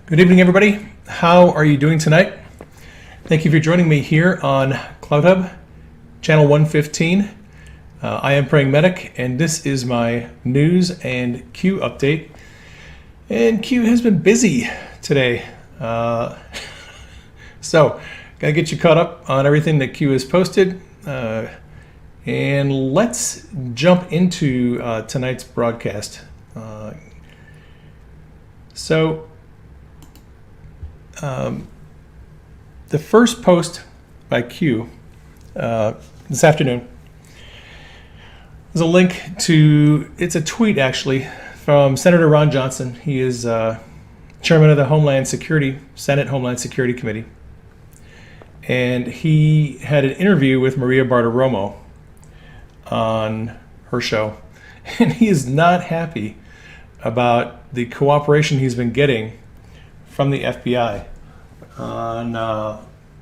Good evening, everybody. How are you doing tonight? Thank you for joining me here on CloutHub, channel 115. I am Praying Medic, and this is my news and Q update. And Q has been busy today. So, gotta get you caught up on everything that Q has posted. And let's jump into tonight's broadcast. The first post by Q this afternoon is a link to, it's a tweet actually, from Senator Ron Johnson. He is chairman of the Senate Homeland Security Committee. And he had an interview with Maria Bartiromo on her show. And he is not happy about the cooperation he's been getting from the FBI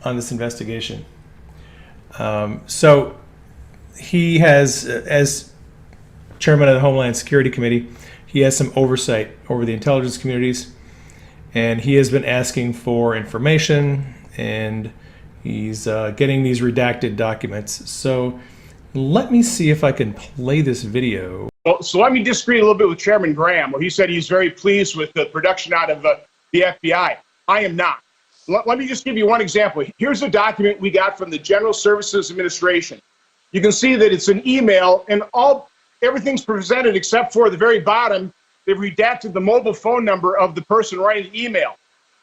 on this investigation. So he has, as chairman of the Homeland Security Committee, he has some oversight over the intelligence communities, and he has been asking for information, and he's getting these redacted documents. So let me see if I can play this video. So let me disagree a little bit with Chairman Graham, where he said he's very pleased with the production out of the FBI. I am not. Let me just give you one example. Here's a document we got from the General Services Administration. You can see that it's an email, and everything's presented except for the very bottom. They've redacted the mobile phone number of the person writing the email.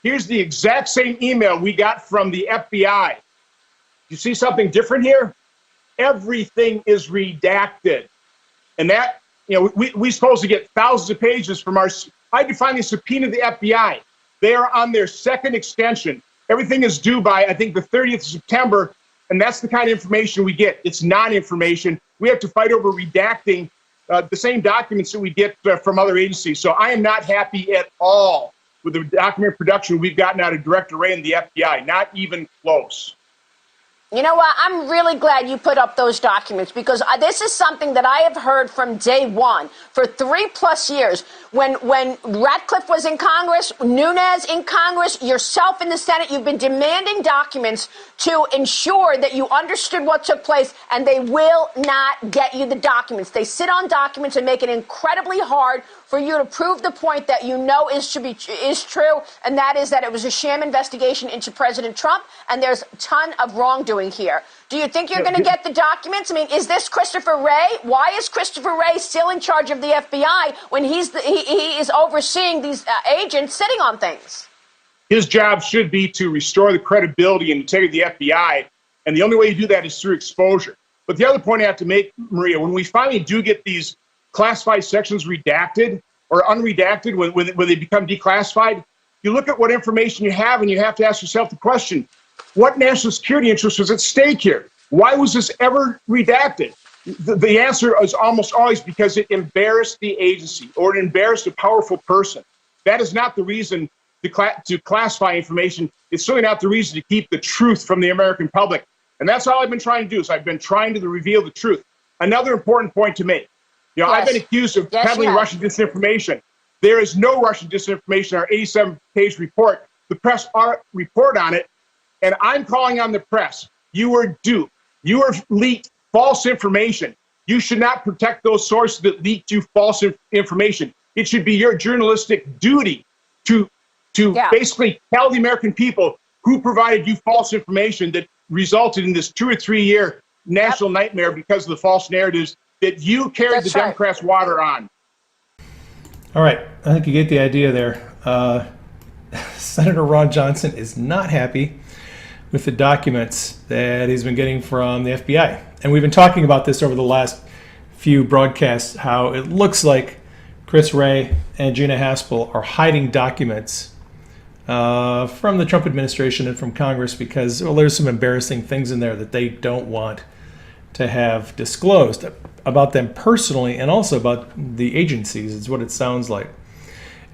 Here's the exact same email we got from the FBI. You see something different here? Everything is redacted. And that, we're supposed to get thousands of pages from I had to finally subpoena the FBI. They are on their second extension. Everything is due by, I think, the 30th of September, and that's the kind of information we get. It's non-information. We have to fight over redacting the same documents that we get from other agencies. So I am not happy at all with the document production we've gotten out of Director Wray and the FBI. Not even close. You know what? I'm really glad you put up those documents, because this is something that I have heard from day one for 3+ years. When Ratcliffe was in Congress, Nunes in Congress, yourself in the Senate, you've been demanding documents to ensure that you understood what took place, and they will not get you the documents. They sit on documents and make it incredibly hard for you to prove the point that you know is true, and that is that it was a sham investigation into President Trump, and there's a ton of wrongdoing here. Do you think you're going to get the documents? I mean, is this Christopher Wray? Why is Christopher Wray still in charge of the FBI when he is overseeing these agents sitting on things? His job should be to restore the credibility and integrity of the FBI, and the only way you do that is through exposure. But the other point I have to make, Maria, when we finally do get these classified sections redacted or unredacted, when they become declassified, you look at what information you have, and you have to ask yourself the question, what national security interest was at stake here? Why was this ever redacted? The answer is almost always because it embarrassed the agency or it embarrassed a powerful person. That is not the reason to classify information. It's certainly not the reason to keep the truth from the American public. And that's all I've been trying to do, is I've been trying to reveal the truth. Another important point to make. Yes. I've been accused of peddling Russian disinformation. There is no Russian disinformation in our 87-page report. The press report on it, and I'm calling on the press. You were duped. You were leaked false information. You should not protect those sources that leaked you false information. It should be your journalistic duty to basically tell the American people who provided you false information that resulted in this 2 or 3 year national nightmare because of the false narratives that you carried the Democrats' water on. All right, I think you get the idea there. Senator Ron Johnson is not happy with the documents that he's been getting from the FBI. And we've been talking about this over the last few broadcasts, how it looks like Chris Wray and Gina Haspel are hiding documents from the Trump administration and from Congress because, well, there's some embarrassing things in there that they don't want to have disclosed about them personally and also about the agencies, is what it sounds like.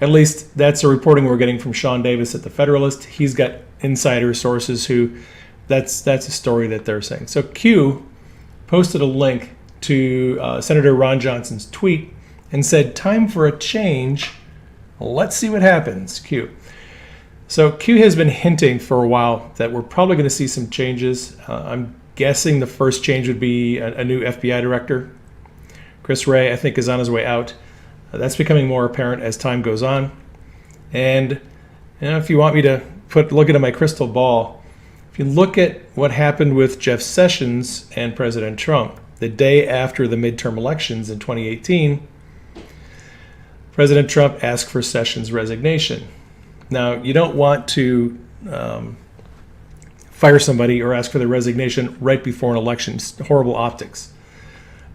At least that's the reporting we're getting from Sean Davis at the Federalist. He's got insider sources who, that's a story that they're saying. So Q posted a link to Senator Ron Johnson's tweet and said, "Time for a change. Let's see what happens." Q. So Q has been hinting for a while that we're probably going to see some changes. I'm guessing the first change would be a new FBI director. Chris Wray, I think, is on his way out. That's becoming more apparent as time goes on. And if you want me to look into my crystal ball, if you look at what happened with Jeff Sessions and President Trump the day after the midterm elections in 2018, President Trump asked for Sessions' resignation. Now, you don't want to fire somebody or ask for their resignation right before an election. It's horrible optics.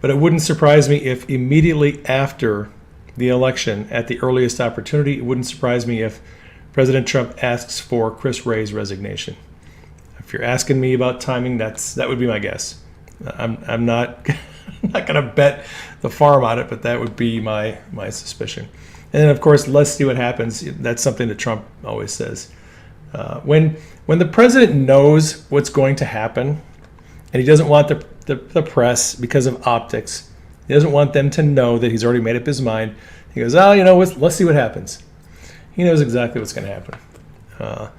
But it wouldn't surprise me if immediately after the election, at the earliest opportunity, it wouldn't surprise me if President Trump asks for Chris Wray's resignation. If you're asking me about timing, that would be my guess. I'm not I'm not going to bet the farm on it, but that would be my suspicion. And then, of course, let's see what happens. That's something that Trump always says. When the president knows what's going to happen, and he doesn't want the press, because of optics, he doesn't want them to know that he's already made up his mind. He goes, let's see what happens. He knows exactly what's going to happen. All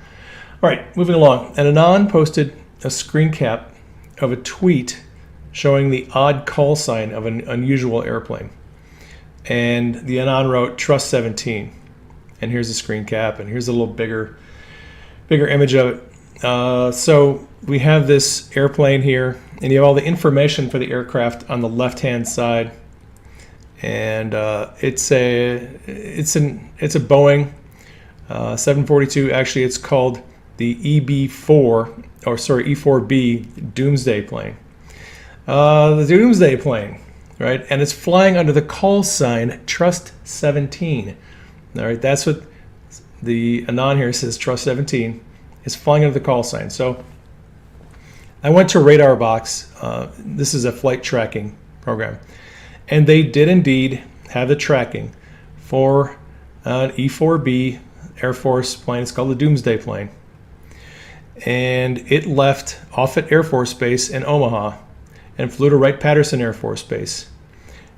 right, moving along. And Anon posted a screen cap of a tweet showing the odd call sign of an unusual airplane. And the Anon wrote, Trust 17. And here's a screen cap, and here's a little bigger image of it. So we have this airplane here, and you have all the information for the aircraft on the left-hand side. And it's a Boeing 742. Actually, it's called the E4B Doomsday plane. The Doomsday plane, right? And it's flying under the call sign Trust 17. All right, that's what the Anon here says. Trust 17 is flying under the call sign. So I went to Radar Box. This is a flight tracking program, and they did indeed have the tracking for an E4B Air Force plane. It's called the Doomsday plane, and it left Offutt Air Force Base in Omaha and flew to Wright-Patterson Air Force Base.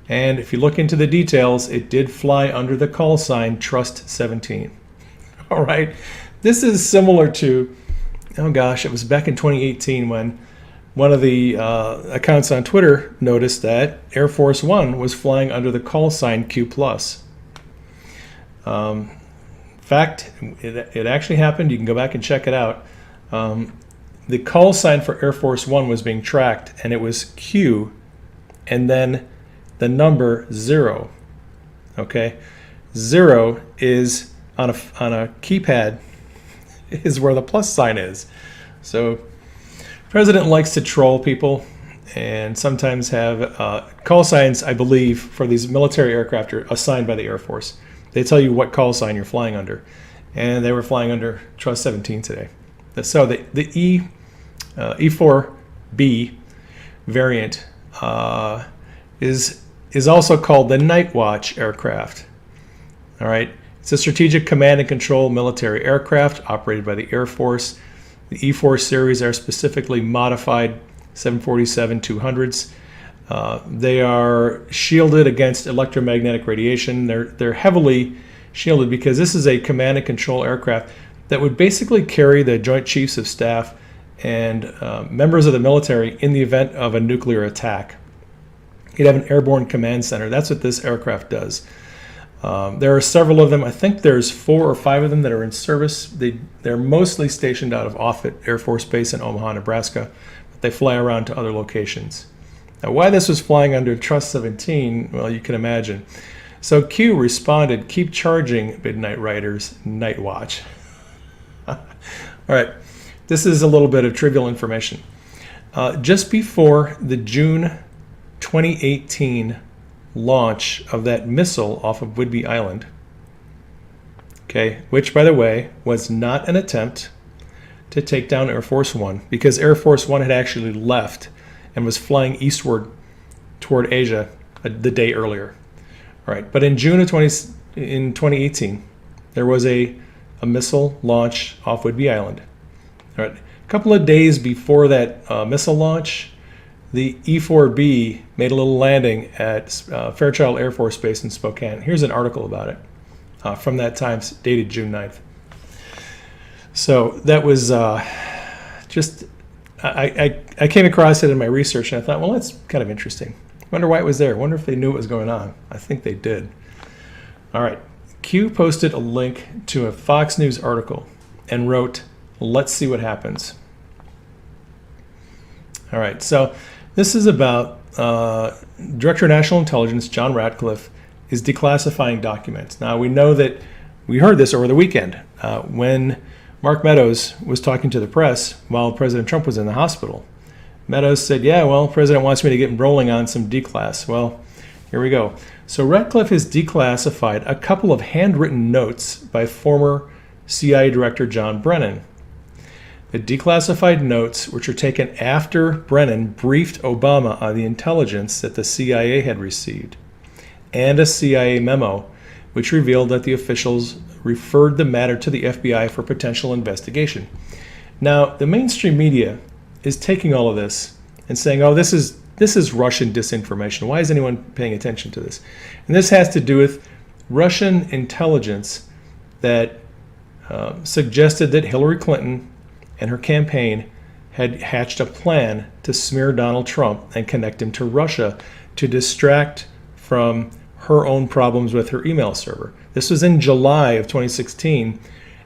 And if you look into the details, it did fly under the call sign Trust 17. All right. This is similar to, it was back in 2018 when one of the accounts on Twitter noticed that Air Force One was flying under the call sign Q+. In fact, it actually happened. You can go back and check it out. The call sign for Air Force One was being tracked, and it was Q and then the number 0. Okay, 0 is on a keypad is where the plus sign is. So president likes to troll people and sometimes have call signs, I believe, for these military aircraft are assigned by the Air Force. They tell you what call sign you're flying under, and they were flying under Trust 17 today. So the E4B variant is also called the Night Watch aircraft. All right, it's a strategic command and control military aircraft operated by the Air Force. The E4 series are specifically modified 747-200s. They are shielded against electromagnetic radiation. They're heavily shielded because this is a command and control aircraft that would basically carry the Joint Chiefs of Staff and members of the military in the event of a nuclear attack. You'd have an airborne command center. That's what this aircraft does. There are several of them. I think there's 4 or 5 of them that are in service. They're mostly stationed out of Offutt Air Force Base in Omaha, Nebraska, but they fly around to other locations. Now, why this was flying under Trust 17, well, you can imagine. So Q responded, "Keep charging, Midnight Riders, Night Watch." All right, this is a little bit of trivial information. Just before the June 2018 launch of that missile off of Whidbey Island, okay, which, by the way, was not an attempt to take down Air Force One, because Air Force One had actually left and was flying eastward toward Asia the day earlier. All right, but in June of 2018, there was a missile launch off Whidbey Island. All right, a couple of days before that missile launch, the E4B made a little landing at Fairchild Air Force Base in Spokane. Here's an article about it from that time, dated June 9th. So that was just, I came across it in my research, and I thought, well, that's kind of interesting. Wonder why it was there. Wonder if they knew what was going on. I think they did. All right. Q posted a link to a Fox News article and wrote, "Let's see what happens." All right. So this is about Director of National Intelligence John Ratcliffe is declassifying documents. Now, we know that we heard this over the weekend when Mark Meadows was talking to the press while President Trump was in the hospital. Meadows said, yeah, well, the president wants me to get rolling on some declass. Well, here we go. So Ratcliffe has declassified a couple of handwritten notes by former CIA Director John Brennan. The declassified notes, which are taken after Brennan briefed Obama on the intelligence that the CIA had received, and a CIA memo, which revealed that the officials referred the matter to the FBI for potential investigation. Now, the mainstream media is taking all of this and saying, oh, this is Russian disinformation. Why is anyone paying attention to this? And this has to do with Russian intelligence that suggested that Hillary Clinton and her campaign had hatched a plan to smear Donald Trump and connect him to Russia to distract from her own problems with her email server. This was in July of 2016,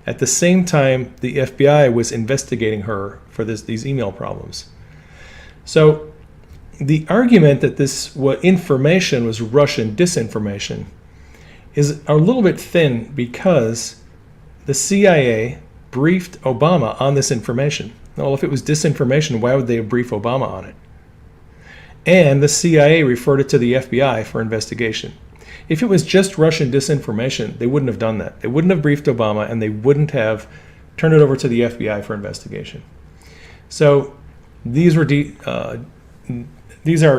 at the same time the FBI was investigating her for these email problems. So the argument that this information was Russian disinformation is a little bit thin because the CIA briefed Obama on this information. Well, if it was disinformation, why would they brief Obama on it? And the CIA referred it to the FBI for investigation. If it was just Russian disinformation, they wouldn't have done that. They wouldn't have briefed Obama, and they wouldn't have turned it over to the FBI for investigation. So these are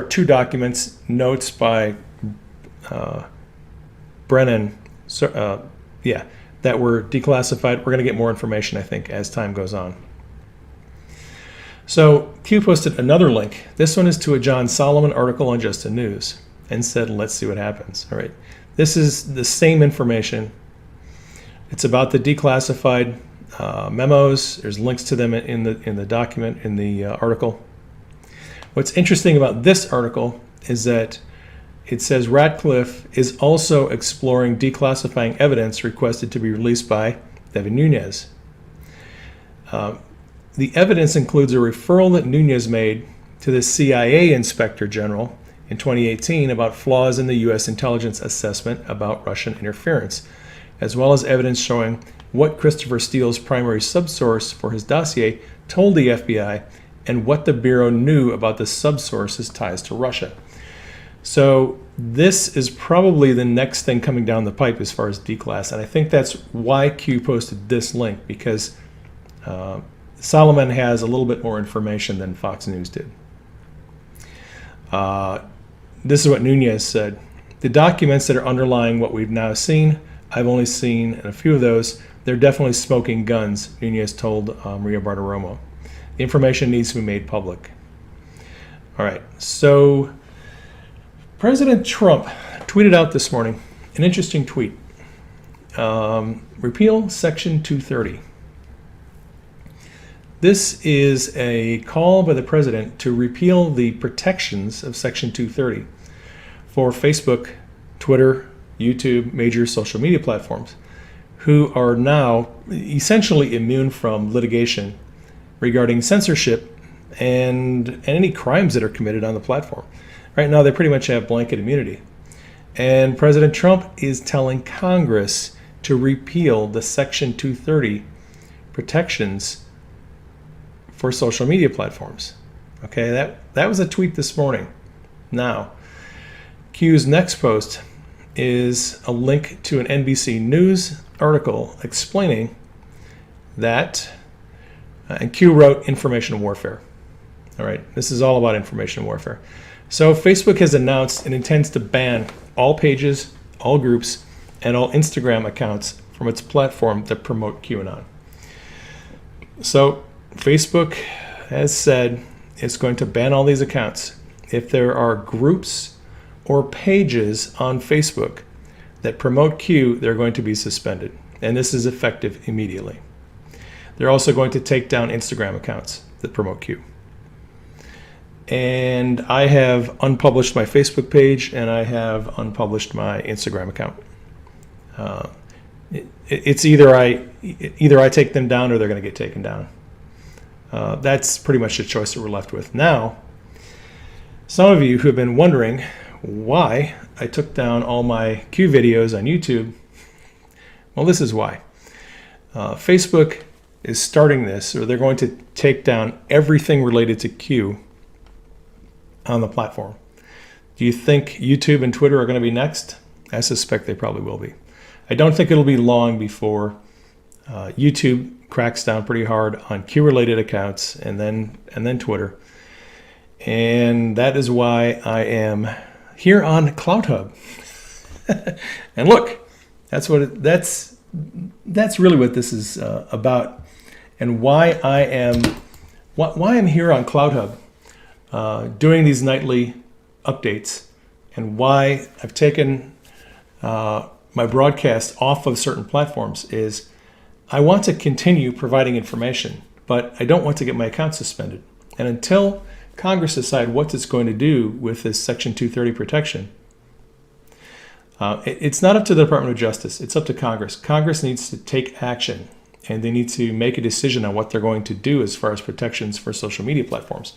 two documents, notes by Brennan, that were declassified. We're going to get more information, I think, as time goes on. So Q posted another link. This one is to a John Solomon article on Just the News and said, let's see what happens. All right. This is the same information. It's about the declassified memos. There's links to them in the document, in the article. What's interesting about this article is that it says Ratcliffe is also exploring declassifying evidence requested to be released by Devin Nunes. The evidence includes a referral that Nunes made to the CIA Inspector General in 2018 about flaws in the U.S. intelligence assessment about Russian interference, as well as evidence showing what Christopher Steele's primary subsource for his dossier told the FBI and what the Bureau knew about the subsource's ties to Russia. So this is probably the next thing coming down the pipe as far as declass, and I think that's why Q posted this link, because Solomon has a little bit more information than Fox News did. This is what Nunes said. The documents that are underlying what we've now seen, I've only seen a few of those. They're definitely smoking guns, Nunes told Maria Bartiromo. The information needs to be made public. All right, so President Trump tweeted out this morning an interesting tweet. Repeal Section 230. This is a call by the president to repeal the protections of Section 230 for Facebook, Twitter, YouTube, major social media platforms, who are now essentially immune from litigation regarding censorship and any crimes that are committed on the platform. Right now, they pretty much have blanket immunity. And President Trump is telling Congress to repeal the Section 230 protections for social media platforms. Okay, that was a tweet this morning. Now, Q's next post is a link to an NBC News article explaining that, and Q wrote information warfare. All right, this is all about information warfare. So Facebook has announced it intends to ban all pages, all groups, and all Instagram accounts from its platform that promote QAnon. So Facebook has said it's going to ban all these accounts. If there are groups or pages on Facebook that promote Q, they're going to be suspended. And this is effective immediately. They're also going to take down Instagram accounts that promote Q. And I have unpublished my Facebook page, and I have unpublished my Instagram account. It's either I take them down or they're going to get taken down. That's pretty much the choice that we're left with. Now, some of you who have been wondering why I took down all my Q videos on YouTube, well, this is why. Facebook is starting this, or they're going to take down everything related to Q on the platform. Do you think YouTube and Twitter are going to be next? I suspect they probably will be. I don't think it'll be long before YouTube cracks down pretty hard on Q-related accounts, and then Twitter. And that is why I am here on CloutHub. And look, that's really what this is about, and why I'm here on CloutHub doing these nightly updates, and why I've taken my broadcast off of certain platforms is I want to continue providing information, but I don't want to get my account suspended. And until Congress decide what it's going to do with this Section 230 protection, it's not up to the Department of Justice. It's up to Congress. Congress needs to take action, and they need to make a decision on what they're going to do as far as protections for social media platforms.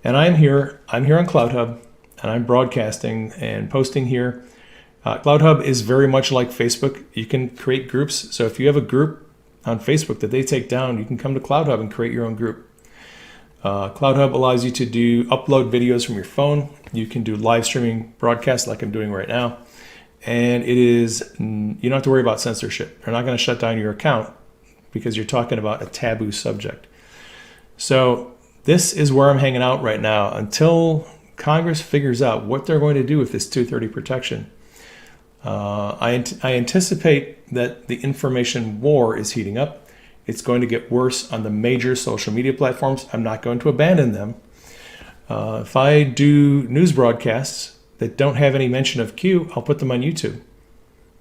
And I'm here on CloutHub, and I'm broadcasting and posting here. CloutHub is very much like Facebook. You can create groups. So if you have a group on Facebook that they take down, you can come to CloutHub and create your own group. CloutHub allows you to upload videos from your phone. You can do live streaming broadcasts like I'm doing right now. And you don't have to worry about censorship. They're not going to shut down your account because you're talking about a taboo subject. So this is where I'm hanging out right now until Congress figures out what they're going to do with this 230 protection. I anticipate that the information war is heating up. It's going to get worse on the major social media platforms. I'm not going to abandon them. If I do news broadcasts that don't have any mention of Q, I'll put them on YouTube.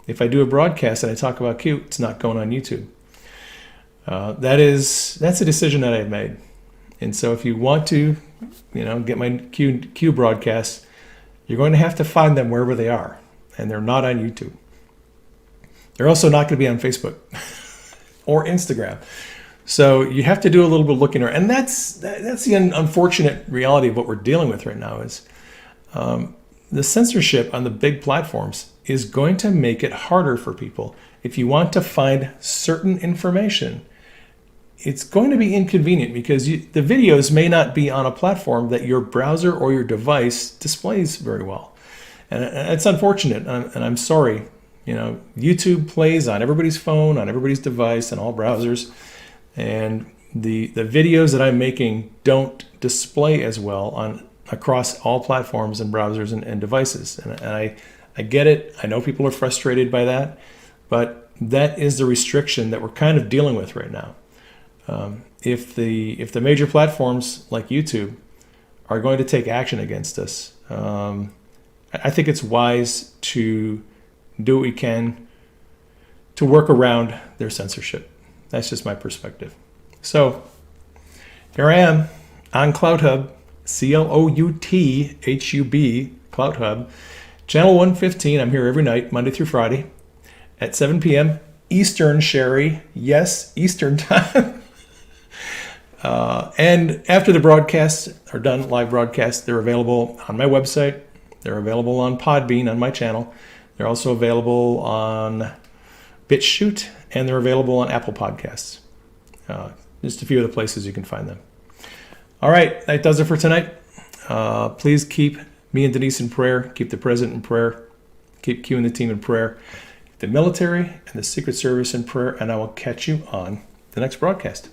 If I do a broadcast and I talk about Q, it's not going on YouTube. That's a decision that I've made. And so if you want to, get my Q broadcasts, you're going to have to find them wherever they are. And they're not on YouTube. They're also not going to be on Facebook or Instagram. So you have to do a little bit of looking around. And that's the unfortunate reality of what we're dealing with right now is the censorship on the big platforms is going to make it harder for people. If you want to find certain information, it's going to be inconvenient because the videos may not be on a platform that your browser or your device displays very well. And it's unfortunate, and I'm sorry. YouTube plays on everybody's phone, on everybody's device, and all browsers. And the videos that I'm making don't display as well across all platforms and browsers and devices. And I get it. I know people are frustrated by that, but that is the restriction that we're kind of dealing with right now. If the major platforms like YouTube are going to take action against us, I think it's wise to do what we can to work around their censorship. That's just my perspective. So here I am on CloutHub, CLOUTHUB, CloutHub, channel 115. I'm here every night, Monday through Friday at 7 p.m. Eastern, Sherry. Yes, Eastern time. And after the broadcasts are done, live broadcasts, they're available on my website. They're available on Podbean on my channel. They're also available on BitChute, and they're available on Apple Podcasts. Just a few of the places you can find them. All right, that does it for tonight. Please keep me and Denise in prayer. Keep the president in prayer. Keep Q and the team in prayer. Keep the military and the Secret Service in prayer, and I will catch you on the next broadcast.